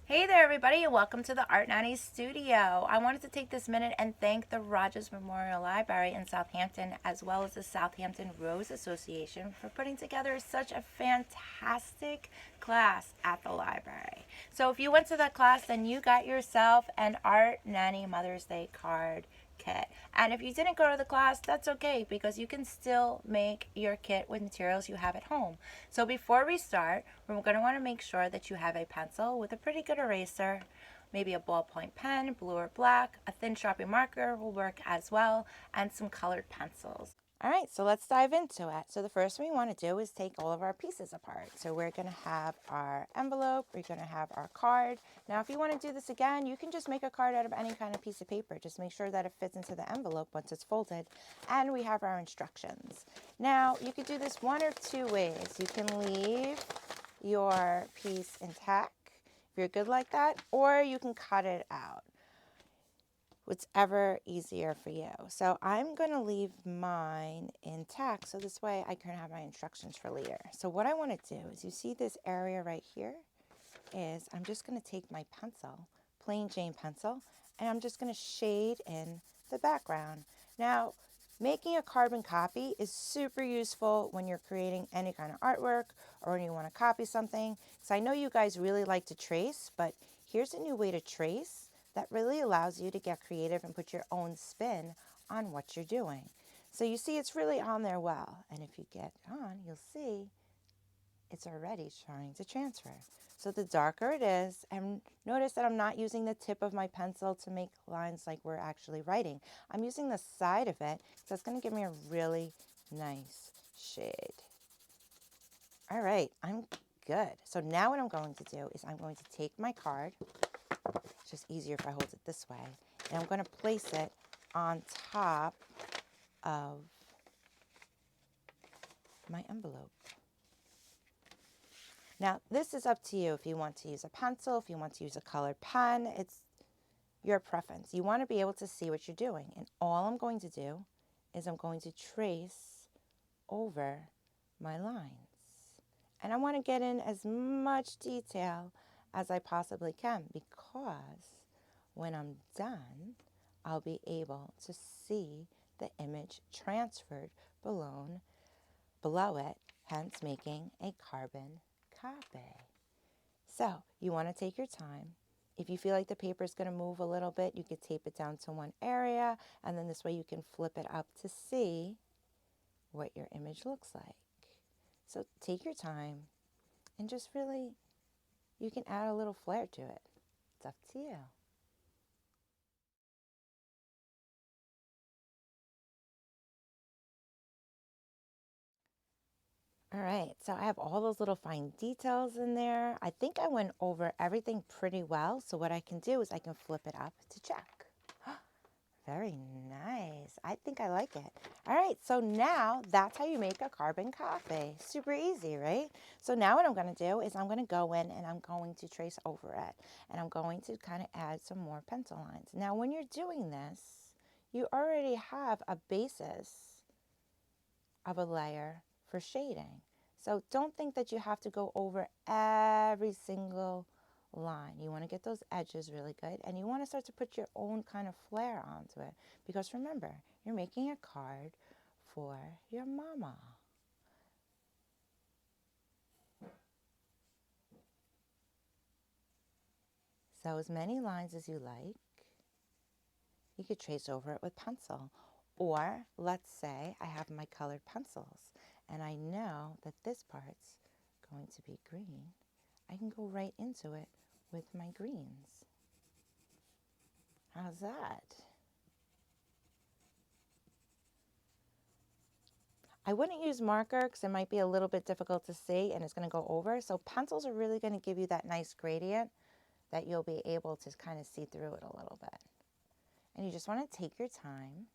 Hey there, everybody, and welcome to the Art Nanny Studio. I wanted to take this minute and thank the Rogers Memorial Library in Southampton, as well as the Southampton Rose Association, for putting together such a fantastic class at the library. So, if you went to that class, then you got yourself an Art Nanny Mother's Day card kit. And if you didn't go to the class, that's okay because you can still make your kit with materials you have at home. So before we start, we're going to want to make sure that you have a pencil with a pretty good eraser, maybe a ballpoint pen, blue or black, a thin Sharpie marker will work as well, and some colored pencils. All right, so let's dive into it. So the first thing we want to do is take all of our pieces apart. So we're going to have our envelope, we're going to have our card. Now, if you want to do this again, you can just make a card out of any kind of piece of paper. Just make sure that it fits into the envelope once it's folded. And we have our instructions. Now, you could do this one or two ways. You can leave your piece intact if you're good like that, or you can cut it out. Whatever easier for you. So I'm going to leave mine intact so this way I can have my instructions for later. So what I want to do is, you see this area right here, is I'm just going to take my pencil, plain Jane pencil, and I'm just going to shade in the background. Now, making a carbon copy is super useful when you're creating any kind of artwork or when you want to copy something. So I know you guys really like to trace, but here's a new way to trace that really allows you to get creative and put your own spin on what you're doing. So you see it's really on there well. And if you get on, you'll see it's already trying to transfer. So the darker it is, and notice that I'm not using the tip of my pencil to make lines like we're actually writing. I'm using the side of it, so it's going to give me a really nice shade. All right, I'm good. So now what I'm going to do is I'm going to take my card. It's just easier if I hold it this way. And I'm going to place it on top of my envelope. Now, this is up to you if you want to use a pencil, if you want to use a colored pen. It's your preference. You want to be able to see what you're doing. And all I'm going to do is I'm going to trace over my lines. And I want to get in as much detail as I possibly can, because when I'm done, I'll be able to see the image transferred below it, hence making a carbon copy. So you want to take your time. If you feel like the paper is going to move a little bit, you could tape it down to one area, and then this way you can flip it up to see what your image looks like. So take your time and just really, you can add a little flair to it. It's up to you. All right, so I have all those little fine details in there. I think I went over everything pretty well. So what I can do is I can flip it up to check. Very nice. I think I like it. All right, so now that's how you make a carbon copy. Super easy, right? So now what I'm going to do is I'm going to go in and I'm going to trace over it. And I'm going to kind of add some more pencil lines. Now, when you're doing this, you already have a basis of a layer for shading. So don't think that you have to go over every single line. You want to get those edges really good, and you want to start to put your own kind of flair onto it, because remember, you're making a card for your mama. So as many lines as you like, you could trace over it with pencil. Or let's say I have my colored pencils and I know that this part's going to be green. I can go right into it with my greens. How's that? I wouldn't use marker because it might be a little bit difficult to see and it's going to go over. So pencils are really going to give you that nice gradient that you'll be able to kind of see through it a little bit. And you just want to take your time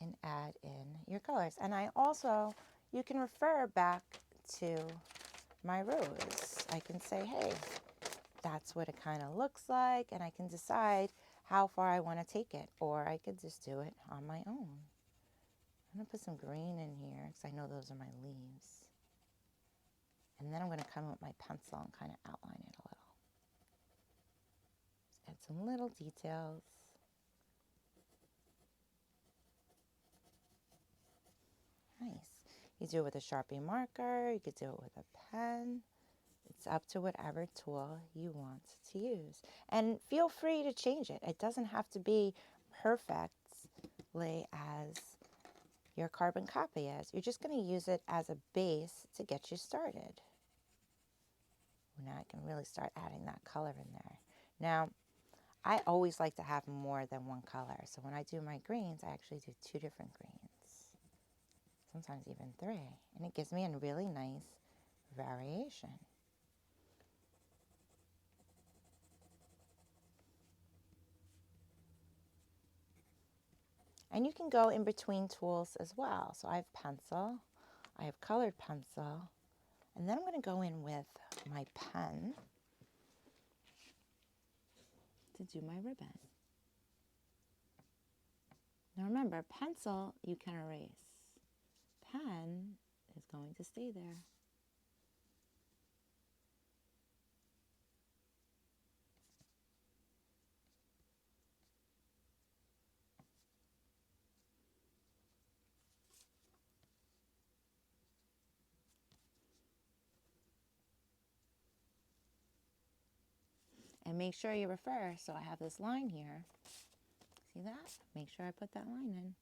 and add in your colors. And I also, you can refer back to my rose. I can say, hey, that's what it kind of looks like, and I can decide how far I want to take it, or I could just do it on my own. I'm going to put some green in here because I know those are my leaves. And then I'm going to come with my pencil and kind of outline it a little. some little details. Nice. You do it with a Sharpie marker, you could do it with a pen. It's up to whatever tool you want to use. And feel free to change it. It doesn't have to be perfectly as your carbon copy is. You're just going to use it as a base to get you started. Now I can really start adding that color in there. Now, I always like to have more than one color. So when I do my greens, I actually do 2 different greens. Sometimes even 3. And it gives me a really nice variation. And you can go in between tools as well. So I have pencil, I have colored pencil, and then I'm going to go in with my pen to do my ribbon. Now remember, pencil you can erase. Pen is going to stay there. And make sure you refer. So I have this line here. See that? Make sure I put that line in.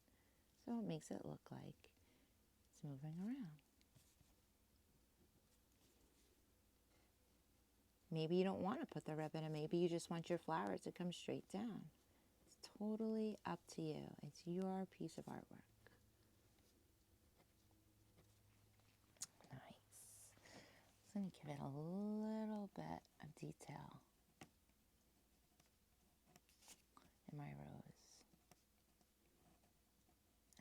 So it makes it look like it's moving around. Maybe you don't want to put the ribbon in. Maybe you just want your flower to come straight down. It's totally up to you. It's your piece of artwork. Nice. I'm going to give it a little bit of detail in my rose.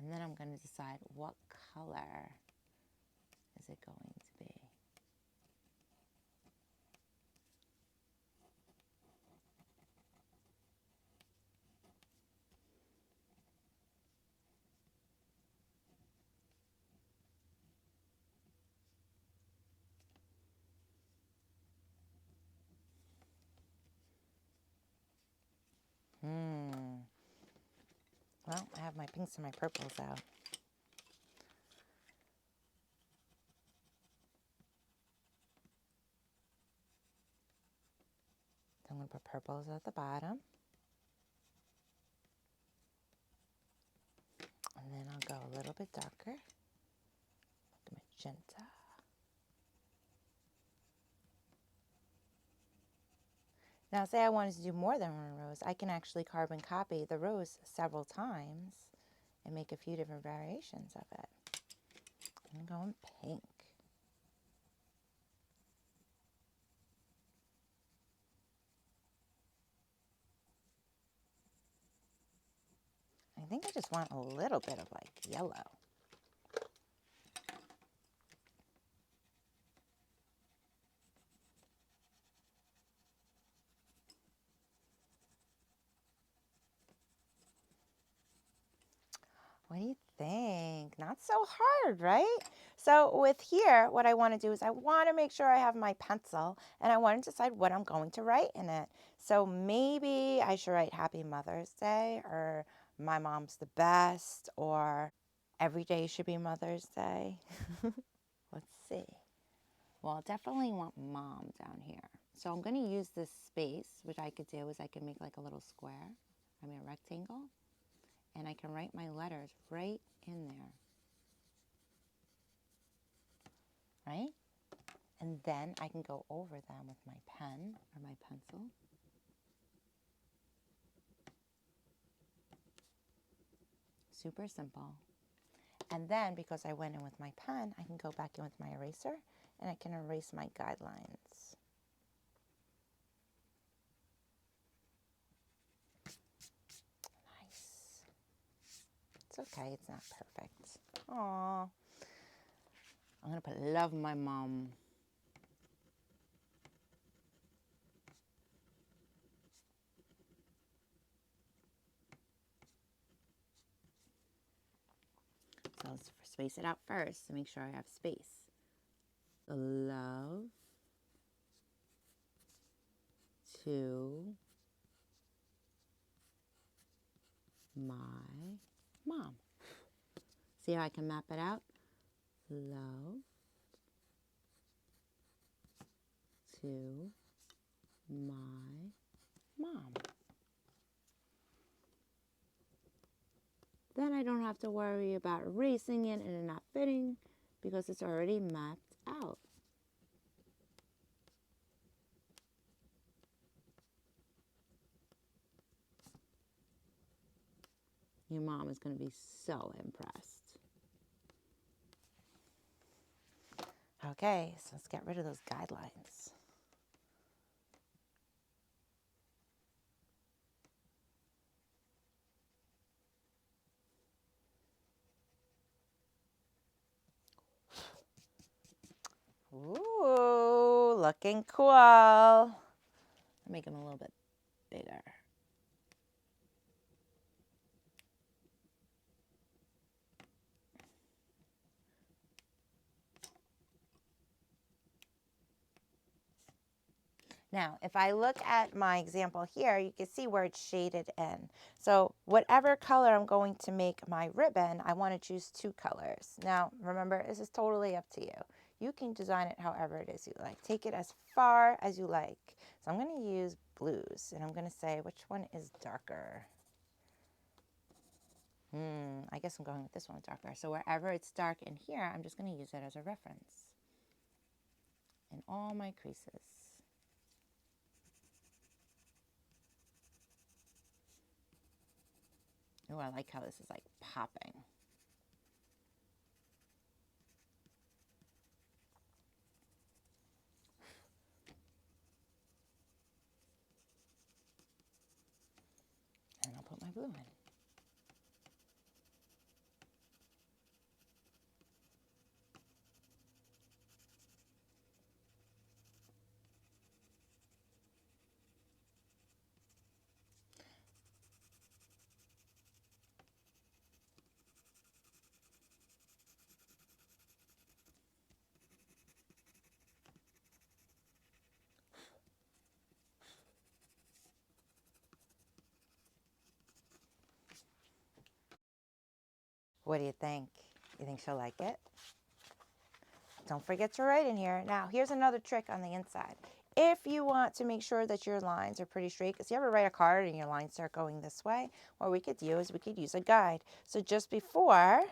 And then I'm going to decide what color is it going to be. Well, I have my pinks and my purples out. I'm going to put purples at the bottom. And then I'll go a little bit darker, like magenta. Now, say I wanted to do more than one rose, I can actually carbon copy the rose several times and make a few different variations of it. I'm going pink. I think I just want a little bit of like yellow. What do you think? Not so hard, right? So with here, what I want to do is I want to make sure I have my pencil and I want to decide what I'm going to write in it. So maybe I should write Happy Mother's Day or My Mom's the Best or Every Day Should Be Mother's Day. Let's see. Well, I definitely want Mom down here. So I'm going to use this space, which I could do is I can make like a little square, a rectangle. And I can write my letters right in there, right? And then I can go over them with my pen or my pencil. Super simple. And then because I went in with my pen, I can go back in with my eraser and I can erase my guidelines. It's okay, it's not perfect. Aww. I'm going to put love my mom. So let's space it out first to make sure I have space. The love to my mom. See how I can map it out? Love to my mom. Then I don't have to worry about erasing it and it not fitting because it's already mapped out. Your mom is going to be so impressed. Okay, so let's get rid of those guidelines. Ooh, looking cool. I'll make them a little bit bigger. Now, if I look at my example here, you can see where it's shaded in. So whatever color I'm going to make my ribbon, I want to choose 2 colors. Now, remember, this is totally up to you. You can design it however it is you like. Take it as far as you like. So I'm going to use blues, and I'm going to say which one is darker. I guess I'm going with this one darker. So wherever it's dark in here, I'm just going to use it as a reference in all my creases. Oh, I like how this is like popping. And I'll put my blue in. What do you think? You think she'll like it? Don't forget to write in here. Now, here's another trick on the inside. If you want to make sure that your lines are pretty straight, because you ever write a card and your lines start going this way, what we could do is we could use a guide. So just before,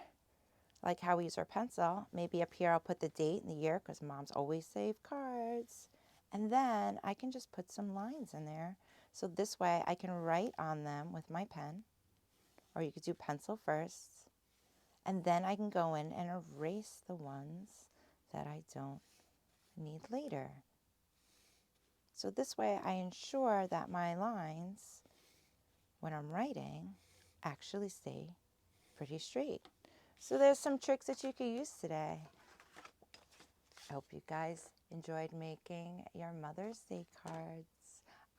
like how we use our pencil, maybe up here I'll put the date and the year because moms always save cards. And then I can just put some lines in there. So this way I can write on them with my pen, or you could do pencil first. And then I can go in and erase the ones that I don't need later. So this way I ensure that my lines, when I'm writing, actually stay pretty straight. So there's some tricks that you can use today. I hope you guys enjoyed making your Mother's Day cards.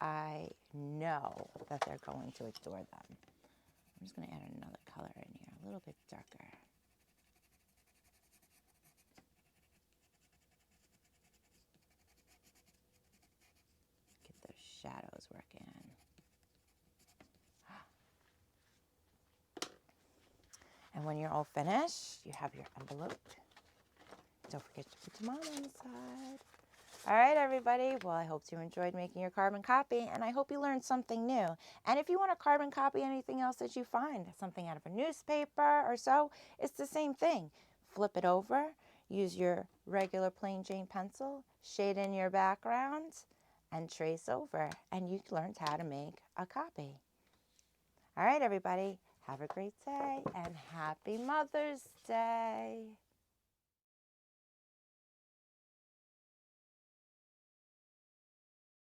I know that they're going to adore them. I'm just going to add another color in here, a little bit darker. Get those shadows working. And when you're all finished, you have your envelope. Don't forget to put your mom on the side. All right, everybody. Well, I hope you enjoyed making your carbon copy, and I hope you learned something new. And if you want to carbon copy anything else that you find, something out of a newspaper or so, it's the same thing. Flip it over, use your regular plain Jane pencil, shade in your background, and trace over, and you learned how to make a copy. All right, everybody. Have a great day, and happy Mother's Day.